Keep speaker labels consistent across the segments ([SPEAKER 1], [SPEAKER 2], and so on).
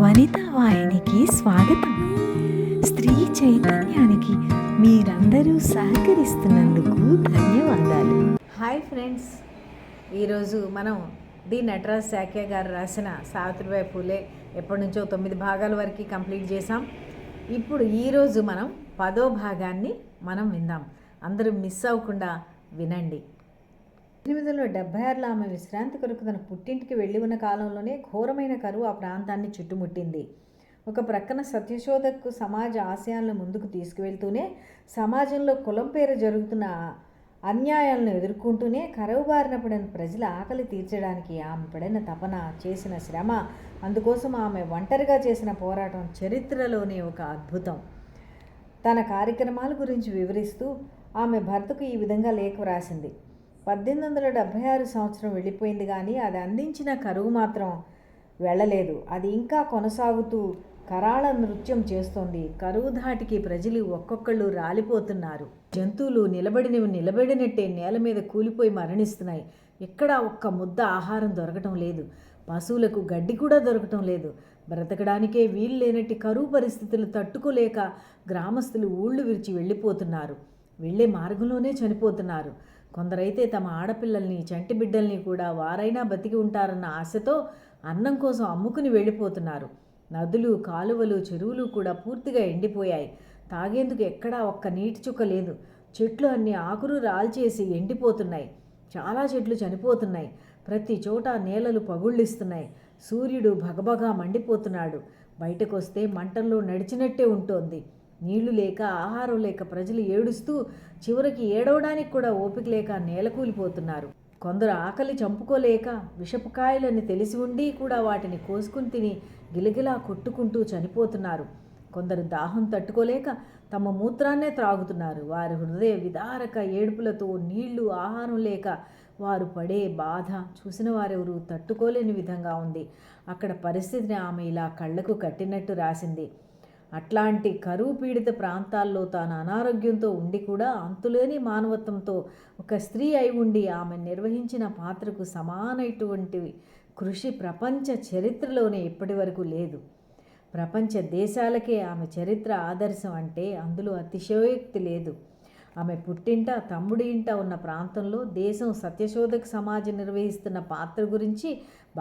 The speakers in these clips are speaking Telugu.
[SPEAKER 1] వనితా వాహినికి స్వాగతం. స్త్రీ చైతన్యానికి మీరందరూ సహకరిస్తున్నందుకు ధన్యవాదాలు.
[SPEAKER 2] హాయ్ ఫ్రెండ్స్, ఈరోజు మనం డి నటరాజ్ శాక్య గారు రాసిన సావిత్రిబాయి పూలే ఎప్పటి నుంచో 9 భాగాల వరకు కంప్లీట్ చేసాం. ఇప్పుడు ఈరోజు మనం 10వ భాగాన్ని మనం విందాం. అందరూ మిస్ అవ్వకుండా వినండి. 1876లో ఆమె విశ్రాంతి కొరకు తన పుట్టింటికి వెళ్ళి ఉన్న కాలంలోనే ఘోరమైన కరువు ఆ ప్రాంతాన్ని చుట్టుముట్టింది. ఒక ప్రక్కన సత్యశోధకు సమాజ ఆశయాలను ముందుకు తీసుకువెళ్తూనే, సమాజంలో కులం పేరు జరుగుతున్న అన్యాయాలను ఎదుర్కొంటూనే కరువు బారిన పడిన ప్రజల ఆకలి తీర్చడానికి ఆమె పడిన తపన, చేసిన శ్రమ, అందుకోసం ఆమె ఒంటరిగా చేసిన పోరాటం చరిత్రలోనే ఒక అద్భుతం. తన కార్యక్రమాల గురించి వివరిస్తూ ఆమె భర్తకు ఈ విధంగా లేఖ వ్రాసింది. 1876 సంవత్సరం వెళ్ళిపోయింది, కానీ అది అందించిన కరువు మాత్రం వెళ్ళలేదు. అది ఇంకా కొనసాగుతూ కరాళ నృత్యం చేస్తోంది. కరువు ధాటికి ప్రజలు ఒక్కొక్కళ్ళు రాలిపోతున్నారు. జంతువులు నిలబడినట్టే నేల మీద కూలిపోయి మరణిస్తున్నాయి. ఎక్కడా ఒక్క ముద్ద ఆహారం దొరకటం లేదు. పశువులకు గడ్డి కూడా దొరకటం లేదు. బ్రతకడానికే వీలు లేనట్టి కరువు పరిస్థితులు తట్టుకోలేక గ్రామస్తులు ఊళ్ళు విరిచి వెళ్ళిపోతున్నారు. వెళ్ళే మార్గంలోనే చనిపోతున్నారు. కొందరైతే తమ ఆడపిల్లల్ని, చంటి బిడ్డల్ని కూడా వారైనా బతికి ఉంటారన్న ఆశతో అన్నం కోసం అమ్ముకుని వెళ్ళిపోతున్నారు. నదులు, కాలువలు, చెరువులు కూడా పూర్తిగా ఎండిపోయాయి. తాగేందుకు ఎక్కడా ఒక్క నీటి చుక్క లేదు. చెట్లు అన్ని ఆకులు రాల్చేసి ఎండిపోతున్నాయి. చాలా చెట్లు చనిపోతున్నాయి. ప్రతి చోట నేలలు పగుళ్ళిస్తున్నాయి. సూర్యుడు భగభగా మండిపోతున్నాడు. బయటకొస్తే మంటల్లో నడిచినట్టే ఉంటోంది. నీళ్లు లేక, ఆహారం లేక ప్రజలు ఏడుస్తూ చివరికి ఏడవడానికి కూడా ఓపిక లేక నేలకూలిపోతున్నారు. కొందరు ఆకలి చంపుకోలేక విషపుకాయలని తెలిసి ఉండి కూడా వాటిని కోసుకుని తిని గిలగిలా కొట్టుకుంటూ చనిపోతున్నారు. కొందరు దాహం తట్టుకోలేక తమ మూత్రాన్నే త్రాగుతున్నారు. వారి హృదయ విదారక ఏడుపులతో నీళ్లు, ఆహారం లేక వారు పడే బాధ చూసిన వారెవరూ తట్టుకోలేని విధంగా ఉంది. అక్కడ పరిస్థితిని ఆమె ఇలా కళ్ళకు కట్టినట్టు రాసింది. అట్లాంటి కరువు పీడిత ప్రాంతాల్లో తాను అనారోగ్యంతో ఉండి కూడా అంతులేని మానవత్వంతో ఒక స్త్రీ అయి ఉండి ఆమె నిర్వహించిన పాత్రకు సమానమైనటువంటి కృషి ప్రపంచ చరిత్రలోనే ఇప్పటి వరకు లేదు. ప్రపంచ దేశాలకే ఆమె చరిత్ర ఆదర్శం అంటే అందులో అతిశయోక్తి లేదు. ఆమె పుట్టింట, తమ్ముడి ఇంట ఉన్న ప్రాంతంలో దేశం సత్యశోధక సమాజం నిర్వహిస్తున్న పాత్ర గురించి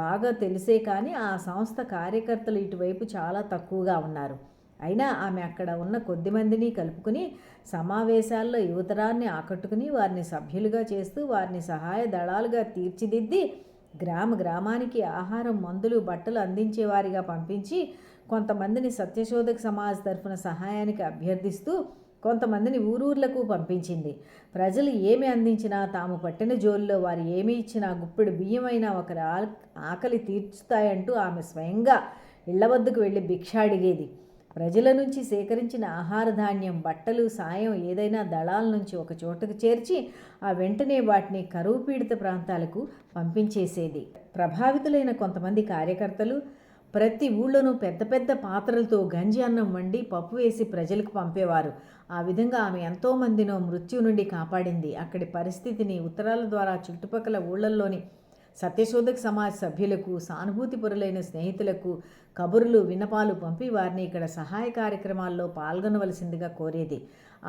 [SPEAKER 2] బాగా తెలిసే కానీ ఆ సంస్థ కార్యకర్తలు ఇటువైపు చాలా తక్కువగా ఉన్నారు. అయినా ఆమె అక్కడ ఉన్న కొద్దిమందిని కలుపుకుని సమావేశాల్లో యువతరాన్ని ఆకట్టుకుని వారిని సభ్యులుగా చేస్తూ వారిని సహాయ దళాలుగా తీర్చిదిద్ది గ్రామానికి ఆహారం, మందులు, బట్టలు అందించేవారిగా పంపించి కొంతమందిని సత్యశోధక సమాజ్ తరఫున సహాయానికి అభ్యర్థిస్తూ కొంతమందిని ఊరూర్లకు పంపించింది. ప్రజలు ఏమి అందించినా, తాము పట్టిన జోలిలో వారు ఏమి ఇచ్చినా గుప్పెడు బియ్యమైనా ఒకరి ఆకలి తీర్చుతాయంటూ ఆమె స్వయంగా ఇళ్ల వద్దకు వెళ్ళి భిక్ష అడిగేది. ప్రజల నుంచి సేకరించిన ఆహార ధాన్యం, బట్టలు, సాయం ఏదైనా దళాల నుంచి ఒక చోటకు చేర్చి ఆ వెంటనే వాటిని కరువు పీడిత ప్రాంతాలకు పంపించేసేది. ప్రభావితులైన కొంతమంది కార్యకర్తలు ప్రతి ఊళ్ళోనూ పెద్ద పెద్ద పాత్రలతో గంజి అన్నం వండి పప్పు వేసి ప్రజలకు పంపేవారు. ఆ విధంగా ఆమె ఎంతోమందినో మృత్యు నుండి కాపాడింది. అక్కడి పరిస్థితిని ఉత్తరాల ద్వారా చుట్టుపక్కల ఊళ్ళల్లోని సత్యశోధక సమాజ సభ్యులకు, సానుభూతిపరులైన స్నేహితులకు కబుర్లు, విన్నపాలు పంపి వారిని ఇక్కడ సహాయ కార్యక్రమాల్లో పాల్గొనవలసిందిగా కోరేది.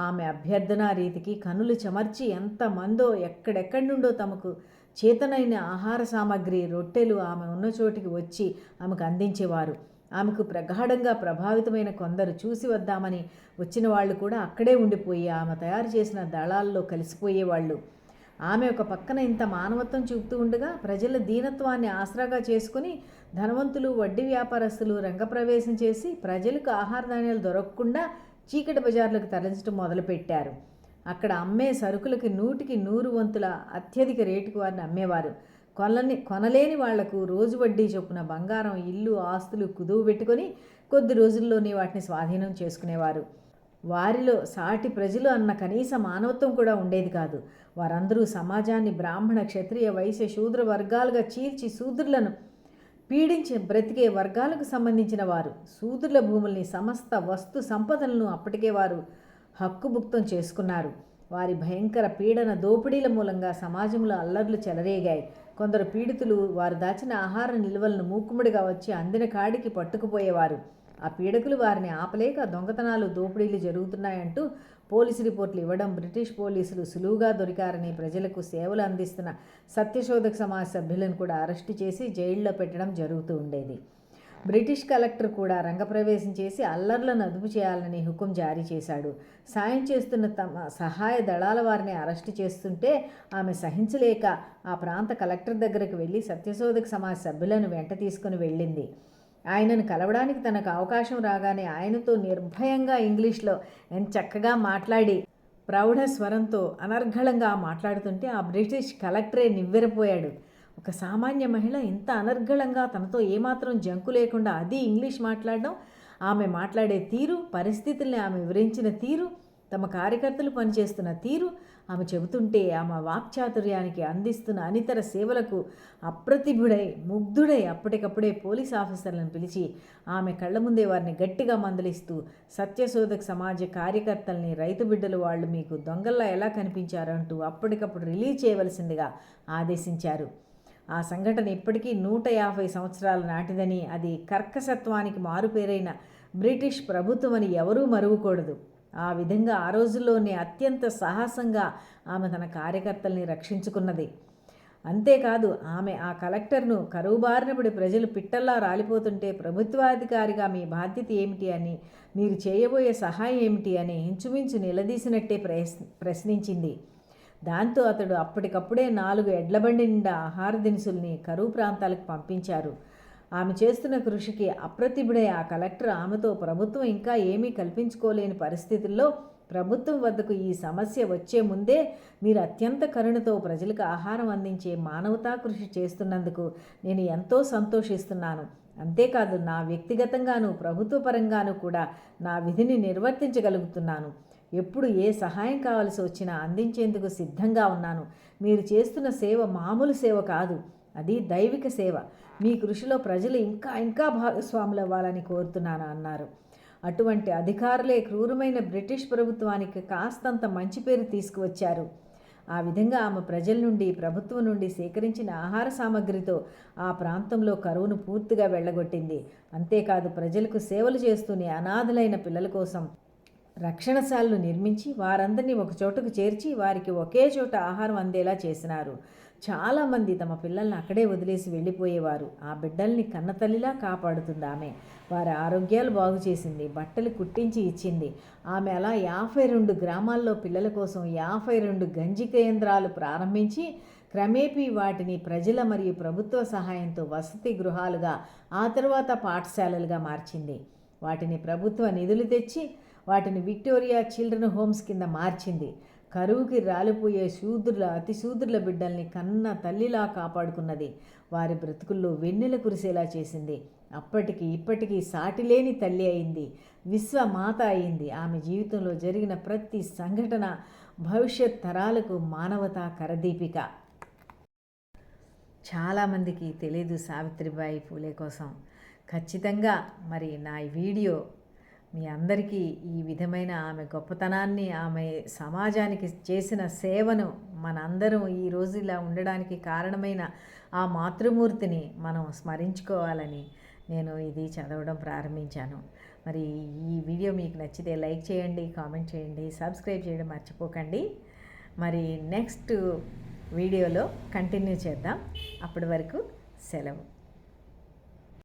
[SPEAKER 2] ఆమె అభ్యర్థనా రీతికి కనులు చెమర్చి ఎంతమందో ఎక్కడెక్కడి నుండో తమకు చేతనైన ఆహార సామాగ్రి, రొట్టెలు ఆమె ఉన్న చోటికి వచ్చి ఆమెకు అందించేవారు. ఆమెకు ప్రగాఢంగా ప్రభావితమైన కొందరు చూసి వద్దామని వచ్చిన వాళ్ళు కూడా అక్కడే ఉండిపోయి ఆమె తయారు చేసిన దళాల్లో కలిసిపోయేవాళ్ళు. ఆమె ఒక పక్కన ఇంత మానవత్వం చూపుతూ ఉండగా ప్రజల దీనత్వాన్ని ఆసరాగా చేసుకుని ధనవంతులు, వడ్డీ వ్యాపారస్తులు రంగప్రవేశం చేసి ప్రజలకు ఆహార ధాన్యాలు దొరకకుండా చీకటి బజార్లకు తరలించడం మొదలుపెట్టారు. అక్కడ అమ్మే సరుకులకి 100కి 100 వంతుల అత్యధిక రేటుకు వారిని అమ్మేవారు. కొనలేని వాళ్లకు రోజు వడ్డీ చొప్పున బంగారం, ఇల్లు, ఆస్తులు కుదువు పెట్టుకొని కొద్ది రోజుల్లోనే వాటిని స్వాధీనం చేసుకునేవారు. వారిలో సాటి ప్రజలు అన్న కనీస మానవత్వం కూడా ఉండేది కాదు. వారందరూ సమాజాన్ని బ్రాహ్మణ, క్షత్రియ, వైశ్య, శూద్ర వర్గాలుగా చీల్చి శూద్రులను పీడించి బ్రతికే వర్గాలకు సంబంధించిన వారు. శూద్రుల భూముల్ని, సమస్త వస్తు సంపదలను అప్పటికే వారు హక్కుభుక్తం చేసుకున్నారు. వారి భయంకర పీడన, దోపిడీల మూలంగా సమాజంలో అల్లర్లు చెలరేగాయి. కొందరు పీడితులు వారు దాచిన ఆహార నిల్వలను మూకుమ్మడిగా వచ్చి అందిన కాడికి పట్టుకుపోయేవారు. ఆ పీడకులు వారిని ఆపలేక దొంగతనాలు, దోపిడీలు జరుగుతున్నాయంటూ పోలీసు రిపోర్టులు ఇవ్వడం, బ్రిటిష్ పోలీసులు సులువుగా దొరికారని ప్రజలకు సేవలు అందిస్తున్న సత్యశోధక సమాజ సభ్యులను కూడా అరెస్టు చేసి జైల్లో పెట్టడం జరుగుతూ ఉండేది. బ్రిటిష్ కలెక్టర్ కూడా రంగప్రవేశం చేసి అల్లర్లను అదుపు చేయాలని హుకుం జారీ చేశాడు. సాయం చేస్తున్న తమ సహాయ దళాల వారిని అరెస్టు చేస్తుంటే ఆమె సహించలేక ఆ ప్రాంత కలెక్టర్ దగ్గరకు వెళ్ళి సత్యశోధక సమాజ సభ్యులను వెంట తీసుకుని వెళ్ళింది. ఆయనను కలవడానికి తనకు అవకాశం రాగానే ఆయనతో నిర్భయంగా ఇంగ్లీష్లో ఎంత చక్కగా మాట్లాడి ప్రౌఢ స్వరంతో అనర్గళంగా మాట్లాడుతుంటే ఆ బ్రిటిష్ కలెక్టరే నివ్వెరపోయాడు. ఒక సామాన్య మహిళ ఇంత అనర్గళంగా తనతో ఏమాత్రం జంకు లేకుండా అది ఇంగ్లీష్ మాట్లాడడం, ఆమె మాట్లాడే తీరు, పరిస్థితుల్ని ఆమె వివరించిన తీరు, తమ కార్యకర్తలు పనిచేస్తున్న తీరు, ఆమె చెబుతుంటే ఆమె వాక్చాతుర్యానికి అందిస్తున్న అనితర సేవలకు అప్రతిభుడై ముగ్ధుడై అప్పటికప్పుడే పోలీస్ ఆఫీసర్లను పిలిచి ఆమె కళ్ళ ముందే వారిని గట్టిగా మందలిస్తూ సత్యశోధక సమాజ కార్యకర్తల్ని రైతు బిడ్డలు వాళ్ళు మీకు దొంగల్లా ఎలా కనిపించారంటూ అప్పటికప్పుడు రిలీజ్ చేయవలసిందిగా ఆదేశించారు. ఆ సంఘటన ఇప్పటికీ 150 సంవత్సరాల నాటిదని, అది కర్కశత్వానికి మారుపేరైన బ్రిటిష్ ప్రభుత్వమని ఎవరూ మరువకూడదు. ఆ విధంగా ఆ రోజుల్లోనే అత్యంత సాహసంగా ఆమె తన కార్యకర్తల్ని రక్షించుకున్నది. అంతేకాదు ఆమె ఆ కలెక్టర్ను కరువు బారిన పడి ప్రజలు పిట్టల్లా రాలిపోతుంటే ప్రభుత్వాధికారిగా మీ బాధ్యత ఏమిటి అని, మీరు చేయబోయే సహాయం ఏమిటి అని ఇంచుమించు నిలదీసినట్టే ప్రశ్నించింది. దాంతో అతడు అప్పటికప్పుడే 4 ఎడ్లబండి నిండా ఆహార దినుసుల్ని కరువు ప్రాంతాలకు పంపించారు. ఆమె చేస్తున్న కృషికి అప్రతిభుడే ఆ కలెక్టర్ ఆమెతో ప్రభుత్వం ఇంకా ఏమీ కల్పించుకోలేని పరిస్థితుల్లో ప్రభుత్వం వద్దకు ఈ సమస్య వచ్చే ముందే మీరు అత్యంత కరుణతో ప్రజలకు ఆహారం అందించే మానవతా కృషి చేస్తున్నందుకు నేను ఎంతో సంతోషిస్తున్నాను. అంతేకాదు నా వ్యక్తిగతంగాను ప్రభుత్వ పరంగాను కూడా నా విధిని నిర్వర్తించగలుగుతున్నాను. ఎప్పుడు ఏ సహాయం కావాల్సి వచ్చినా అందించేందుకు సిద్ధంగా ఉన్నాను. మీరు చేస్తున్న సేవ మామూలు సేవ కాదు, అది దైవిక సేవ. మీ కృషిలో ప్రజలు ఇంకా ఇంకా భాగస్వాములు అవ్వాలని కోరుతున్నాను అన్నారు. అటువంటి అధికారులే క్రూరమైన బ్రిటిష్ ప్రభుత్వానికి కాస్తంత మంచి పేరు తీసుకువచ్చారు. ఆ విధంగా ఆమె ప్రజల నుండి, ప్రభుత్వం నుండి సేకరించిన ఆహార సామగ్రితో ఆ ప్రాంతంలో కరువును పూర్తిగా వెళ్ళగొట్టింది. అంతేకాదు ప్రజలకు సేవలు చేస్తూనే అనాథలైన పిల్లల కోసం రక్షణశాలను నిర్మించి వారందరినీ ఒక చోటుకు చేర్చి వారికి ఒకే చోట ఆహారం అందేలా చేసినారు. చాలామంది తమ పిల్లల్ని అక్కడే వదిలేసి వెళ్ళిపోయేవారు. ఆ బిడ్డల్ని కన్నతల్లిలా కాపాడుతుంది ఆమె. వారి ఆరోగ్యాలు బాగు చేసింది, బట్టలు కుట్టించి ఇచ్చింది. ఆమె అలా 52 గ్రామాల్లో పిల్లల కోసం 52 గంజి కేంద్రాలు ప్రారంభించి క్రమేపీ వాటిని ప్రజల మరియు ప్రభుత్వ సహాయంతో వసతి గృహాలుగా, ఆ తర్వాత పాఠశాలలుగా మార్చింది. వాటిని ప్రభుత్వ నిధులు తెచ్చి వాటిని విక్టోరియా చిల్డ్రన్ హోమ్స్ కింద మార్చింది. కరువుకి రాలిపోయే అతి శూద్రుల బిడ్డల్ని కన్న తల్లిలా కాపాడుకున్నది. వారి బ్రతుకుల్లో వెన్నెల కురిసేలా చేసింది. అప్పటికి ఇప్పటికీ సాటిలేని తల్లి అయింది, విశ్వమాత అయింది. ఆమె జీవితంలో జరిగిన ప్రతి సంఘటన భవిష్యత్ తరాలకు మానవతా కరదీపిక. చాలామందికి తెలియదు సావిత్రిబాయి పూలే కోసం. ఖచ్చితంగా మరి నా వీడియో మీ అందరికీ ఈ విధమైన ఆమె గొప్పతనాన్ని, ఆమె సమాజానికి చేసిన సేవను, మనందరం ఈరోజు ఇలా ఉండడానికి కారణమైన ఆ మాతృమూర్తిని మనం స్మరించుకోవాలని నేను ఇది చదవడం ప్రారంభించాను. మరి ఈ వీడియో మీకు నచ్చితే లైక్ చేయండి, కామెంట్ చేయండి, సబ్స్క్రైబ్ చేయడం మర్చిపోకండి. మరి నెక్స్ట్ వీడియోలో కంటిన్యూ చేద్దాం. అప్పటి వరకు సెలవు.